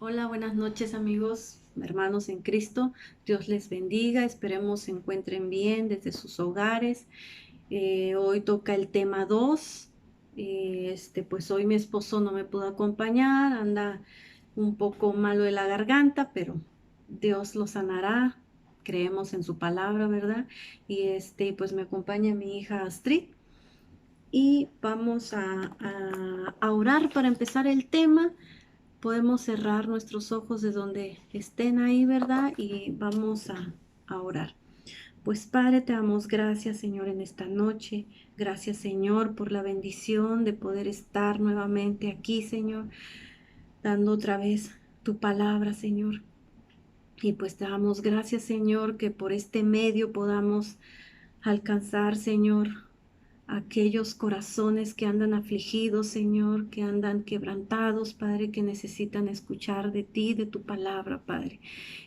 Hola, buenas noches amigos, hermanos en Cristo. Dios les bendiga. Esperemos se encuentren bien desde sus hogares. Hoy toca el tema 2. Pues hoy mi esposo no me pudo acompañar, anda un poco malo de la garganta, pero Dios lo sanará. Creemos en su palabra, ¿verdad? Pues me acompaña mi hija Astrid y vamos a orar para empezar el tema. Podemos cerrar nuestros ojos de donde estén ahí, ¿verdad? Y vamos a orar. Pues Padre, te damos gracias, Señor, en esta noche. Gracias, Señor, por la bendición de poder estar nuevamente aquí, Señor, dando otra vez tu palabra, Señor. Y pues te damos gracias, Señor, que por este medio podamos alcanzar, Señor, aquellos corazones que andan afligidos, Señor, que andan quebrantados, Padre, que necesitan escuchar de ti, de tu palabra, Padre.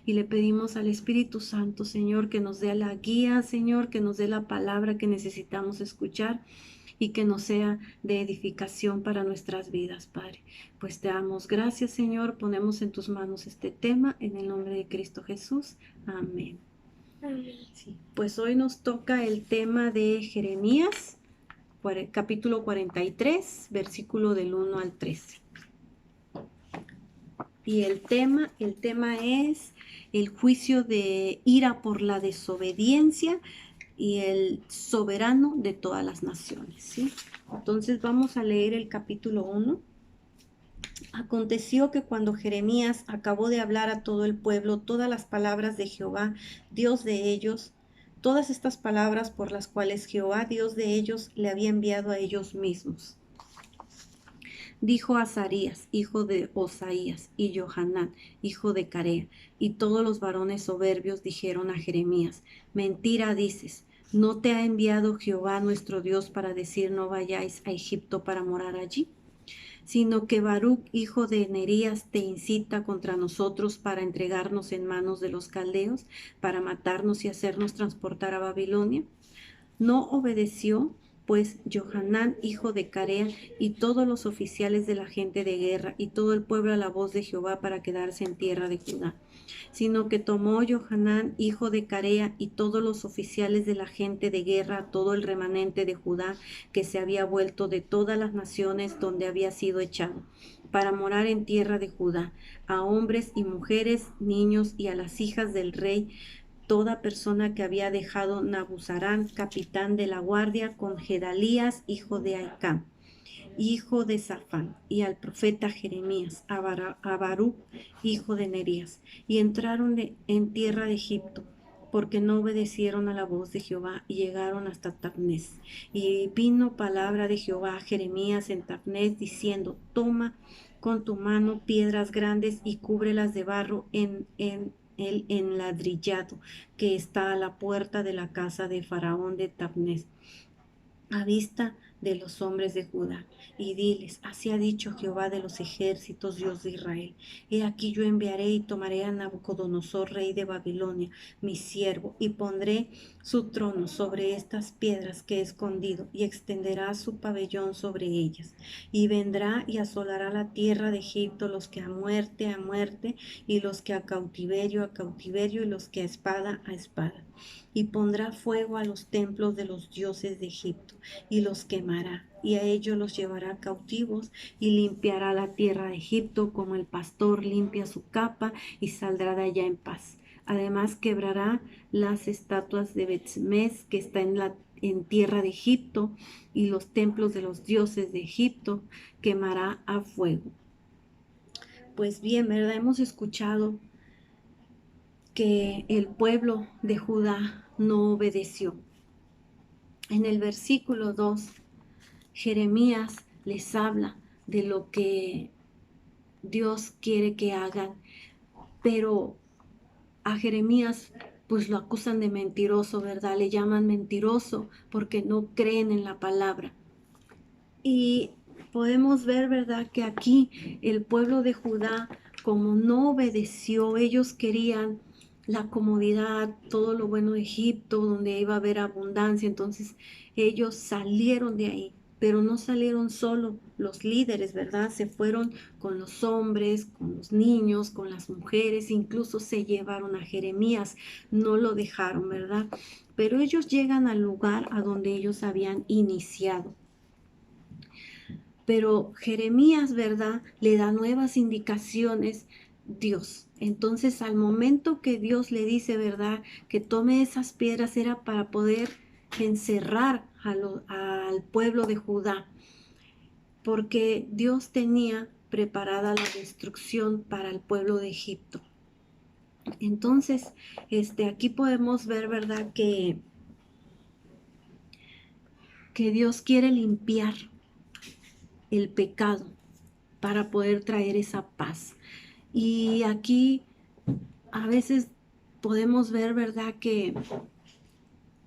Y le pedimos al Espíritu Santo, Señor, que nos dé la guía, Señor, que nos dé la palabra que necesitamos escuchar y que nos sea de edificación para nuestras vidas, Padre. Pues te damos gracias, Señor, ponemos en tus manos este tema, en el nombre de Cristo Jesús. Amén. Sí, pues hoy nos toca el tema de Jeremías capítulo 43, versículo del 1 al 13. Y el tema es el juicio de ira por la desobediencia y el soberano de todas las naciones, ¿sí? Entonces vamos a leer el capítulo 1. Aconteció que cuando Jeremías acabó de hablar a todo el pueblo todas las palabras de Jehová, Dios de ellos, todas estas palabras por las cuales Jehová, Dios de ellos, le había enviado a ellos mismos. Dijo Azarías, hijo de Osaías, y Johanán, hijo de Carea, y todos los varones soberbios dijeron a Jeremías, mentira dices, ¿no te ha enviado Jehová nuestro Dios para decir no vayáis a Egipto para morar allí? Sino que Baruc, hijo de Nerías, te incita contra nosotros para entregarnos en manos de los caldeos, para matarnos y hacernos transportar a Babilonia. No obedeció, pues, Johanán, hijo de Carea, y todos los oficiales de la gente de guerra, y todo el pueblo a la voz de Jehová para quedarse en tierra de Judá, sino que tomó Johanán, hijo de Carea, y todos los oficiales de la gente de guerra, todo el remanente de Judá, que se había vuelto de todas las naciones donde había sido echado, para morar en tierra de Judá, a hombres y mujeres, niños y a las hijas del rey, toda persona que había dejado Nabuzarán, capitán de la guardia, con Gedalías, hijo de Ahicam, hijo de Safán, y al profeta Jeremías, a Baruch, hijo de Nerías, y entraron en tierra de Egipto, porque no obedecieron a la voz de Jehová, y llegaron hasta Tapnés. Y vino palabra de Jehová a Jeremías en Tapnés, diciendo, toma con tu mano piedras grandes y cúbrelas de barro en el enladrillado que está a la puerta de la casa de Faraón de Tapnés, a vista de los hombres de Judá, y diles, así ha dicho Jehová de los ejércitos, Dios de Israel, he aquí yo enviaré y tomaré a Nabucodonosor, rey de Babilonia, mi siervo, y pondré su trono sobre estas piedras que he escondido, y extenderá su pabellón sobre ellas, y vendrá y asolará la tierra de Egipto, los que a muerte, y los que a cautiverio, y los que a espada, y pondrá fuego a los templos de los dioses de Egipto, y los quemará, y a ellos los llevará cautivos, y limpiará la tierra de Egipto como el pastor limpia su capa, y saldrá de allá en paz. Además quebrará las estatuas de Betmes que está en tierra de Egipto, y los templos de los dioses de Egipto quemará a fuego. Pues bien, ¿verdad? Hemos escuchado que el pueblo de Judá no obedeció. En el versículo 2, Jeremías les habla de lo que Dios quiere que hagan, pero a Jeremías pues lo acusan de mentiroso, ¿verdad? Le llaman mentiroso porque no creen en la palabra. Y podemos ver, ¿verdad?, que aquí el pueblo de Judá, como no obedeció, ellos querían la comodidad, todo lo bueno de Egipto, donde iba a haber abundancia, entonces ellos salieron de ahí. pero no salieron solo los líderes, ¿verdad? Se fueron con los hombres, con los niños, con las mujeres, incluso se llevaron a Jeremías, no lo dejaron, ¿verdad? Pero ellos llegan al lugar a donde ellos habían iniciado. Pero Jeremías, ¿verdad? Le da nuevas indicaciones Dios. Entonces, al momento que Dios le dice, ¿verdad? Que tome esas piedras era para poder encerrar al pueblo de Judá, porque Dios tenía preparada la destrucción para el pueblo de Egipto. Entonces, aquí podemos ver, ¿verdad? Que Dios quiere limpiar el pecado para poder traer esa paz. Y aquí a veces podemos ver, ¿verdad? Que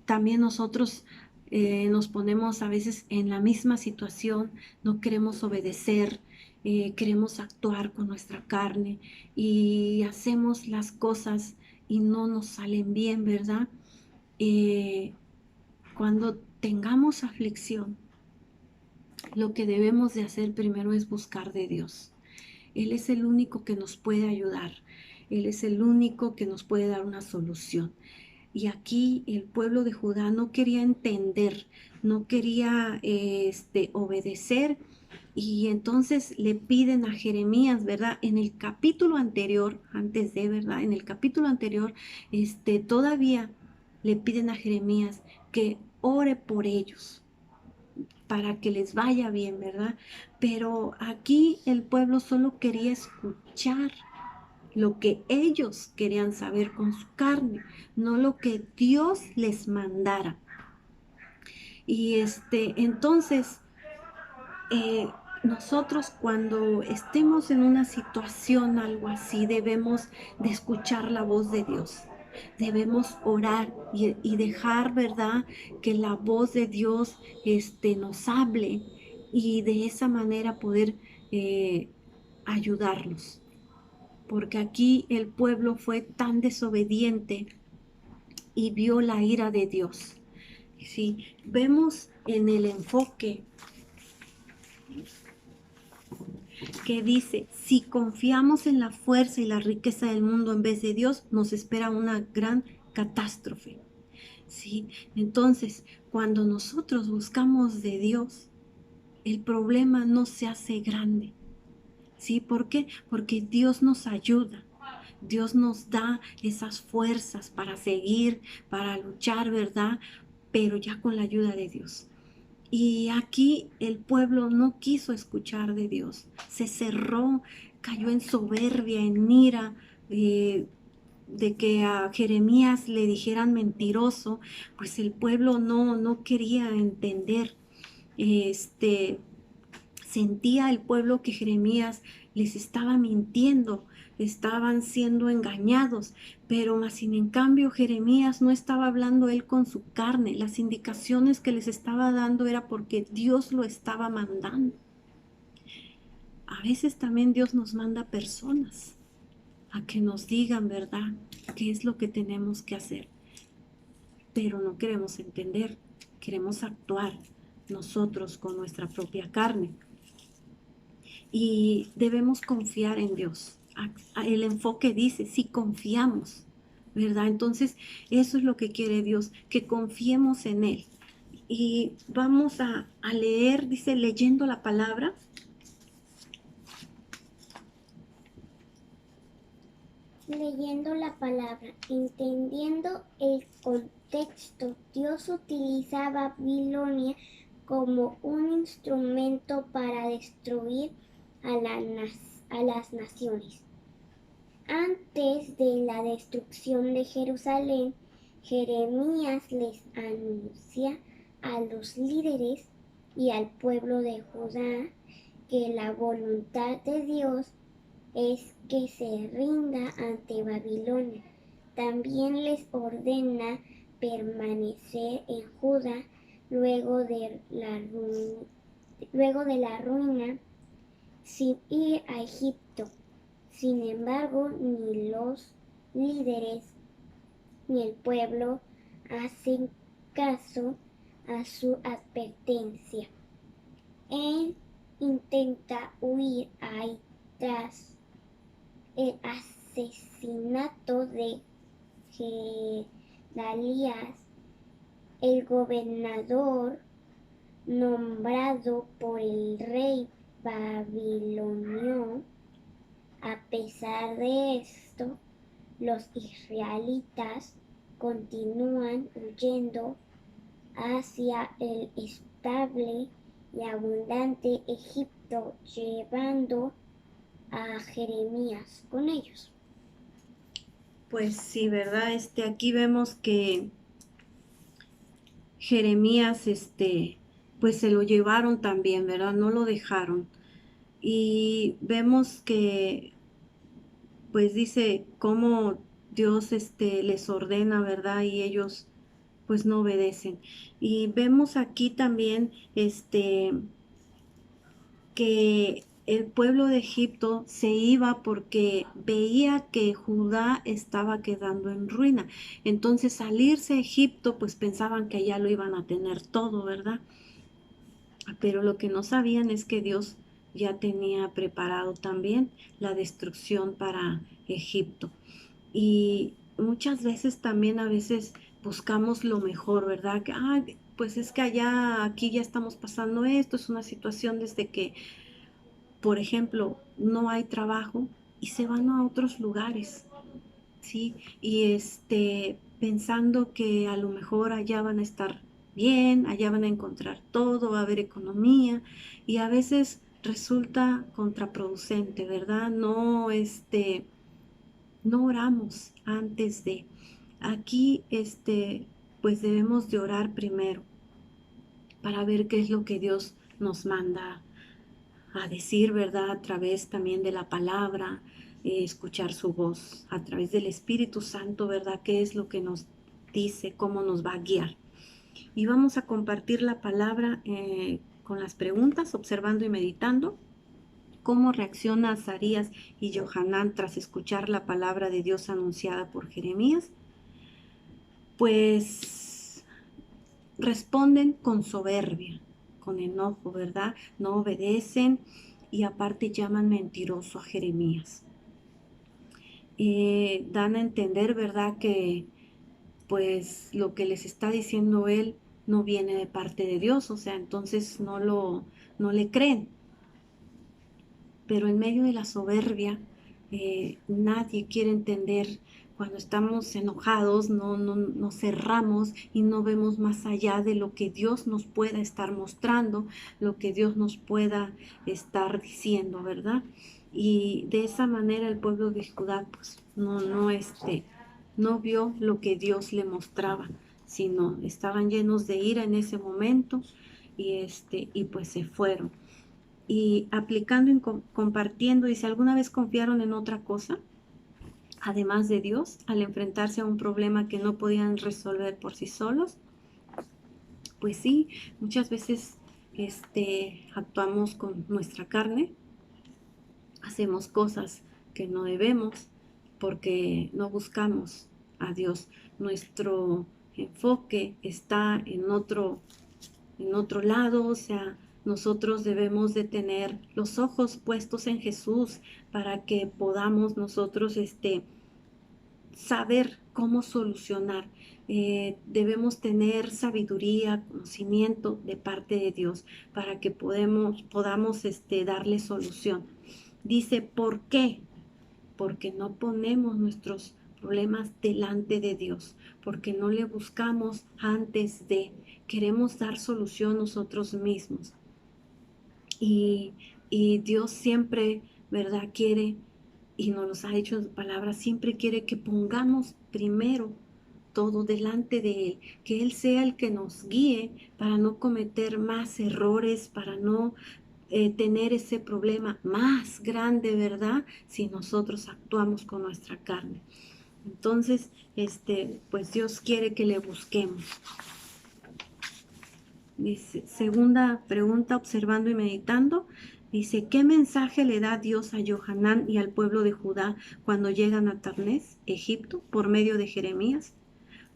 también nosotros nos ponemos a veces en la misma situación, no queremos obedecer, queremos actuar con nuestra carne y hacemos las cosas y no nos salen bien, ¿verdad? Cuando tengamos aflicción, lo que debemos de hacer primero es buscar de Dios. Él es el único que nos puede ayudar. Él es el único que nos puede dar una solución. Y aquí el pueblo de Judá no quería entender, no quería obedecer. Y entonces le piden a Jeremías, ¿verdad? En el capítulo anterior, antes de, ¿verdad? En el capítulo anterior, todavía le piden a Jeremías que ore por ellos para que les vaya bien, ¿verdad? Pero aquí el pueblo solo quería escuchar lo que ellos querían saber con su carne, no lo que Dios les mandara. Y entonces, nosotros cuando estemos en una situación algo así, debemos de escuchar la voz de Dios. Debemos orar y dejar, ¿verdad? Que la voz de Dios nos hable y de esa manera poder ayudarlos. Porque aquí el pueblo fue tan desobediente y vio la ira de Dios. Si vemos en el enfoque que dice, si confiamos en la fuerza y la riqueza del mundo en vez de Dios, nos espera una gran catástrofe. ¿Sí? Entonces, cuando nosotros buscamos de Dios, el problema no se hace grande. ¿Sí? ¿Por qué? Porque Dios nos ayuda. Dios nos da esas fuerzas para seguir, para luchar, ¿verdad? Pero ya con la ayuda de Dios. Y aquí el pueblo no quiso escuchar de Dios, se cerró, cayó en soberbia, en ira, de que a Jeremías le dijeran mentiroso, pues el pueblo no quería entender. Sentía el pueblo que Jeremías les estaba mintiendo, estaban siendo engañados, pero más sin en cambio Jeremías no estaba hablando él con su carne, las indicaciones que les estaba dando era porque Dios lo estaba mandando. A veces también Dios nos manda personas a que nos digan, ¿verdad?, qué es lo que tenemos que hacer, pero no queremos entender, queremos actuar nosotros con nuestra propia carne. Y debemos confiar en Dios. El enfoque dice, si confiamos, ¿verdad? Entonces, eso es lo que quiere Dios, que confiemos en Él. Y vamos a leer, dice, leyendo la palabra. Leyendo la palabra, entendiendo el contexto, Dios utiliza a Babilonia como un instrumento para destruir a las naciones. Antes de la destrucción de Jerusalén, Jeremías les anuncia a los líderes y al pueblo de Judá que la voluntad de Dios es que se rinda ante Babilonia. También les ordena permanecer en Judá luego de la ruina sin ir a Egipto. Sin embargo, ni los líderes ni el pueblo hacen caso a su advertencia. Él intenta huir ahí tras el asesinato de Gedalías, el gobernador nombrado por el rey babilonio. A pesar de esto, los israelitas continúan huyendo hacia el estable y abundante Egipto, llevando a Jeremías con ellos. Pues sí, ¿verdad? Aquí vemos que Jeremías, pues se lo llevaron también, ¿verdad? No lo dejaron. Y vemos que, pues dice cómo Dios, les ordena, ¿verdad? Y ellos, pues no obedecen. Y vemos aquí también, que el pueblo de Egipto se iba porque veía que Judá estaba quedando en ruina. Entonces, salirse a Egipto, pues pensaban que allá lo iban a tener todo, ¿verdad? Pero lo que no sabían es que Dios ya tenía preparado también la destrucción para Egipto. Y muchas veces también a veces buscamos lo mejor, ¿verdad? Que, pues es que allá, aquí ya estamos pasando esto, es una situación desde que, por ejemplo, no hay trabajo y se van a otros lugares, ¿sí? Y pensando que a lo mejor allá van a estar bien, allá van a encontrar todo, va a haber economía y a veces resulta contraproducente, ¿verdad? No, no oramos antes de. Aquí, pues debemos de orar primero para ver qué es lo que Dios nos manda a decir, ¿verdad? A través también de la palabra, escuchar su voz, a través del Espíritu Santo, ¿verdad? ¿Qué es lo que nos dice, cómo nos va a guiar? Y vamos a compartir la palabra con las preguntas, observando y meditando. ¿Cómo reacciona Azarías y Johanán tras escuchar la palabra de Dios anunciada por Jeremías? Pues responden con soberbia, con enojo, ¿verdad? No obedecen y aparte llaman mentiroso a Jeremías. Dan a entender, ¿verdad? Que pues lo que les está diciendo él no viene de parte de Dios, o sea, entonces no le creen. Pero en medio de la soberbia, nadie quiere entender cuando estamos enojados, nos cerramos y no vemos más allá de lo que Dios nos pueda estar mostrando, lo que Dios nos pueda estar diciendo, ¿verdad? Y de esa manera el pueblo de Judá, pues, no vio lo que Dios le mostraba, sino estaban llenos de ira en ese momento y pues se fueron y aplicando y compartiendo. Y si alguna vez confiaron en otra cosa, además de Dios, al enfrentarse a un problema que no podían resolver por sí solos, pues sí, muchas veces actuamos con nuestra carne, hacemos cosas que no debemos porque no buscamos a Dios. Nuestro enfoque está en otro lado, o sea, nosotros debemos de tener los ojos puestos en Jesús para que podamos nosotros saber cómo solucionar. Debemos tener sabiduría, conocimiento de parte de Dios para que podamos darle solución. Dice, ¿por qué? Porque no ponemos nuestros problemas delante de Dios, porque no le buscamos antes de, queremos dar solución nosotros mismos. Y, y Dios siempre, ¿verdad? Quiere, y nos los ha hecho en su palabra, siempre quiere que pongamos primero todo delante de Él, que Él sea el que nos guíe para no cometer más errores, para no tener ese problema más grande, ¿verdad? Si nosotros actuamos con nuestra carne. Entonces, pues Dios quiere que le busquemos. Dice, segunda pregunta, observando y meditando. Dice, ¿qué mensaje le da Dios a Johanán y al pueblo de Judá cuando llegan a Tarnés, Egipto, por medio de Jeremías?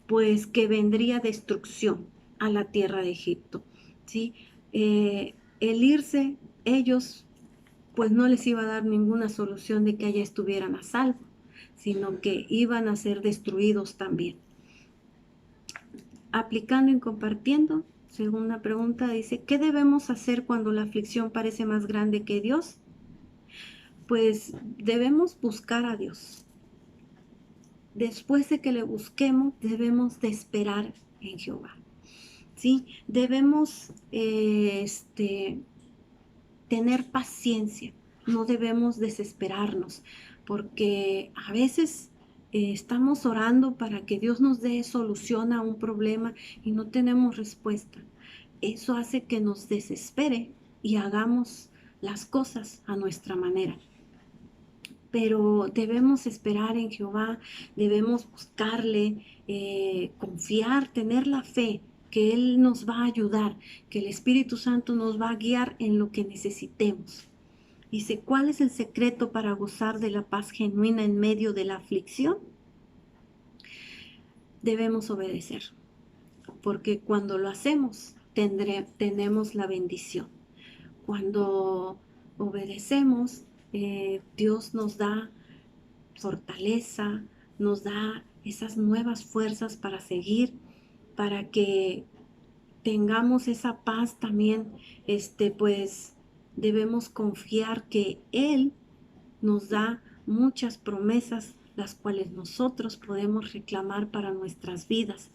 Pues que vendría destrucción a la tierra de Egipto, ¿sí? el irse ellos pues no les iba a dar ninguna solución de que allá estuvieran a salvo, sino que iban a ser destruidos también. Aplicando y compartiendo, segunda pregunta dice, ¿qué debemos hacer cuando la aflicción parece más grande que Dios? Pues debemos buscar a Dios. Después de que le busquemos, debemos de esperar en Jehová. ¿Sí? Debemos tener paciencia, no debemos desesperarnos, porque a veces estamos orando para que Dios nos dé solución a un problema y no tenemos respuesta. Eso hace que nos desespere y hagamos las cosas a nuestra manera. Pero debemos esperar en Jehová, debemos buscarle, confiar, tener la fe que Él nos va a ayudar, que el Espíritu Santo nos va a guiar en lo que necesitemos. Dice, ¿cuál es el secreto para gozar de la paz genuina en medio de la aflicción? Debemos obedecer, porque cuando lo hacemos, tenemos la bendición. Cuando obedecemos, Dios nos da fortaleza, nos da esas nuevas fuerzas para seguir, para que tengamos esa paz también, pues debemos confiar que Él nos da muchas promesas, las cuales nosotros podemos reclamar para nuestras vidas.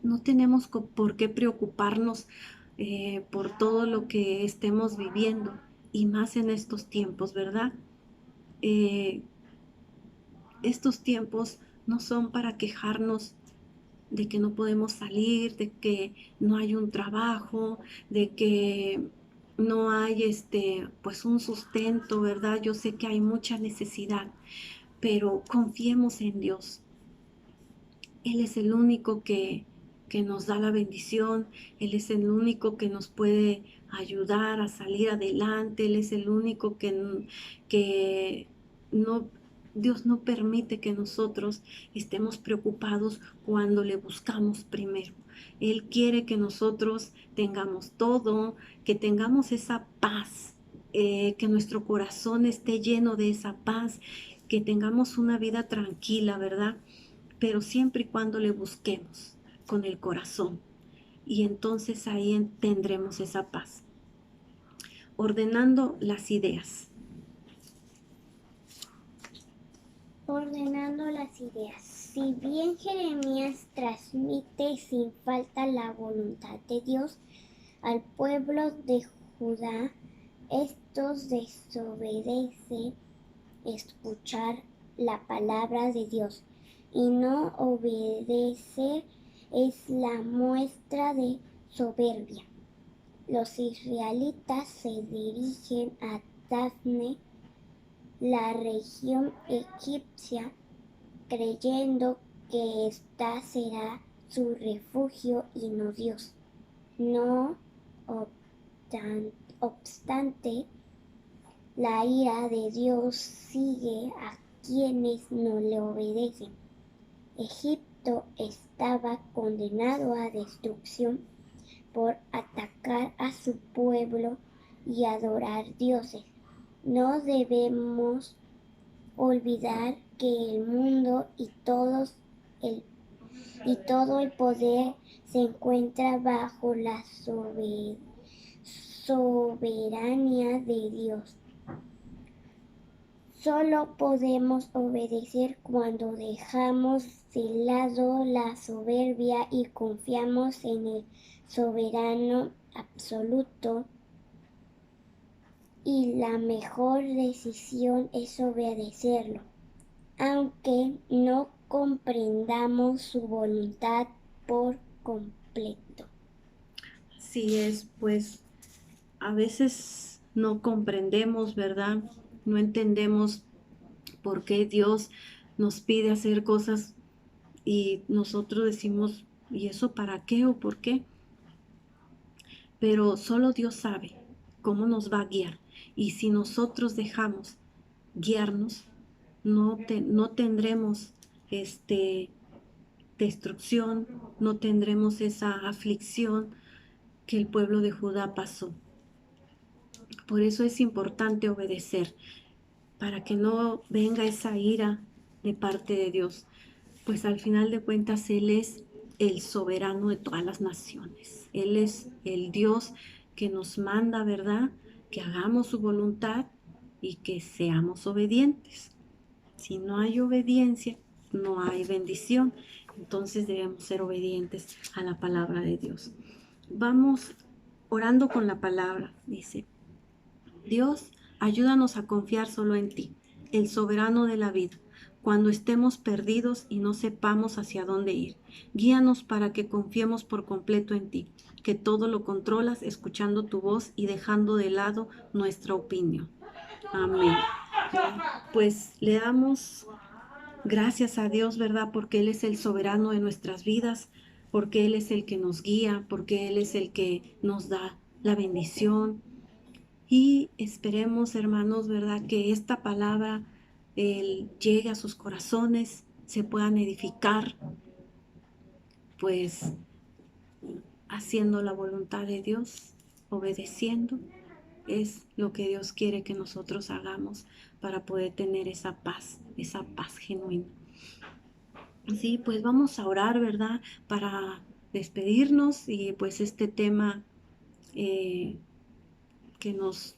No tenemos por qué preocuparnos por todo lo que estemos viviendo, y más en estos tiempos, ¿verdad? Estos tiempos no son para quejarnos de que no podemos salir, de que no hay un trabajo, de que no hay pues un sustento, ¿verdad? Yo sé que hay mucha necesidad, pero confiemos en Dios. Él es el único que nos da la bendición, Él es el único que nos puede ayudar a salir adelante, Él es el único que no, Dios no permite que nosotros estemos preocupados cuando le buscamos primero. Él quiere que nosotros tengamos todo, que tengamos esa paz, que nuestro corazón esté lleno de esa paz, que tengamos una vida tranquila, ¿verdad? Pero siempre y cuando le busquemos con el corazón. Y entonces ahí tendremos esa paz. Ordenando las ideas. Ordenando las ideas. Si bien Jeremías transmite sin falta la voluntad de Dios al pueblo de Judá, estos desobedecen escuchar la palabra de Dios y no obedecer es la muestra de soberbia. Los israelitas se dirigen a Dafne, la región egipcia, creyendo que ésta será su refugio y no Dios. No obstante, la ira de Dios sigue a quienes no le obedecen. Egipto estaba condenado a destrucción por atacar a su pueblo y adorar dioses. No debemos olvidar que el mundo y todo el poder se encuentra bajo la soberanía de Dios. Solo podemos obedecer cuando dejamos de lado la soberbia y confiamos en el soberano absoluto. Y la mejor decisión es obedecerlo, aunque no comprendamos su voluntad por completo. Así es, pues a veces no comprendemos, ¿verdad? No entendemos por qué Dios nos pide hacer cosas y nosotros decimos, ¿y eso para qué o por qué? Pero solo Dios sabe cómo nos va a guiar. Y si nosotros dejamos guiarnos, no tendremos destrucción, no tendremos esa aflicción, que el pueblo de Judá pasó. Por eso es importante obedecer, para que no venga esa ira de parte de Dios, pues al final de cuentas Él es el soberano de todas las naciones. Él es el Dios que nos manda, ¿verdad? Que hagamos su voluntad y que seamos obedientes. Si no hay obediencia, no hay bendición. Entonces debemos ser obedientes a la palabra de Dios. Vamos orando con la palabra. Dice, Dios, ayúdanos a confiar solo en ti, el soberano de la vida, cuando estemos perdidos y no sepamos hacia dónde ir. Guíanos para que confiemos por completo en ti, que todo lo controlas escuchando tu voz y dejando de lado nuestra opinión. Amén. Pues le damos gracias a Dios, ¿verdad? Porque Él es el soberano de nuestras vidas, porque Él es el que nos guía, porque Él es el que nos da la bendición. Y esperemos, hermanos, ¿verdad? Que esta palabra llegue a sus corazones, se puedan edificar, pues haciendo la voluntad de Dios, obedeciendo. Es lo que Dios quiere que nosotros hagamos para poder tener esa paz genuina. Sí, pues vamos a orar, ¿verdad? Para despedirnos y pues este tema que nos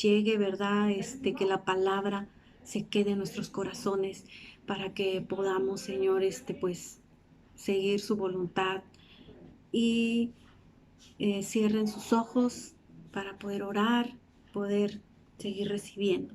llegue, ¿verdad? Que la palabra se quede en nuestros corazones para que podamos, Señor, pues seguir su voluntad y cierren sus ojos para poder orar, poder seguir recibiendo.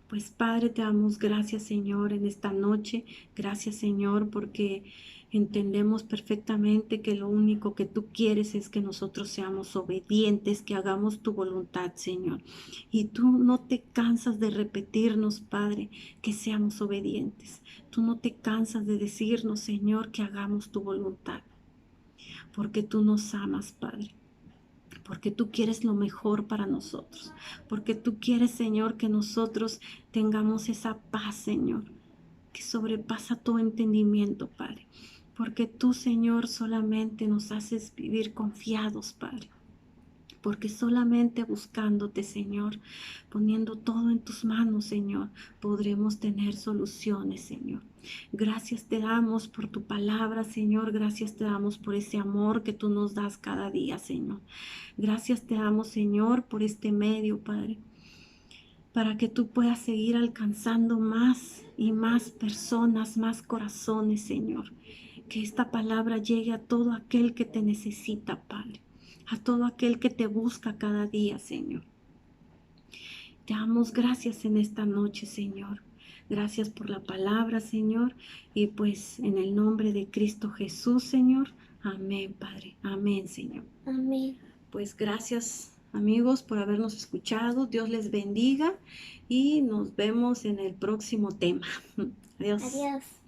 Pues Padre, te damos gracias, Señor, en esta noche. Gracias, Señor, porque entendemos perfectamente que lo único que tú quieres es que nosotros seamos obedientes, que hagamos tu voluntad, Señor. Y tú no te cansas de repetirnos, Padre, que seamos obedientes. Tú no te cansas de decirnos, Señor, que hagamos tu voluntad, porque tú nos amas, Padre. Porque tú quieres lo mejor para nosotros, porque tú quieres, Señor, que nosotros tengamos esa paz, Señor, que sobrepasa todo entendimiento, Padre, porque tú, Señor, solamente nos haces vivir confiados, Padre, porque solamente buscándote, Señor, poniendo todo en tus manos, Señor, podremos tener soluciones, Señor. Gracias te damos por tu palabra, Señor. Gracias te damos por ese amor que tú nos das cada día, Señor. Gracias te damos, Señor, por este medio, Padre, para que tú puedas seguir alcanzando más y más personas, más corazones, Señor. Que esta palabra llegue a todo aquel que te necesita, Padre, a todo aquel que te busca cada día, Señor. Te damos gracias en esta noche, Señor. Gracias por la palabra, Señor. Y pues en el nombre de Cristo Jesús, Señor. Amén, Padre. Amén, Señor. Amén. Pues gracias, amigos, por habernos escuchado. Dios les bendiga y nos vemos en el próximo tema. Adiós. Adiós.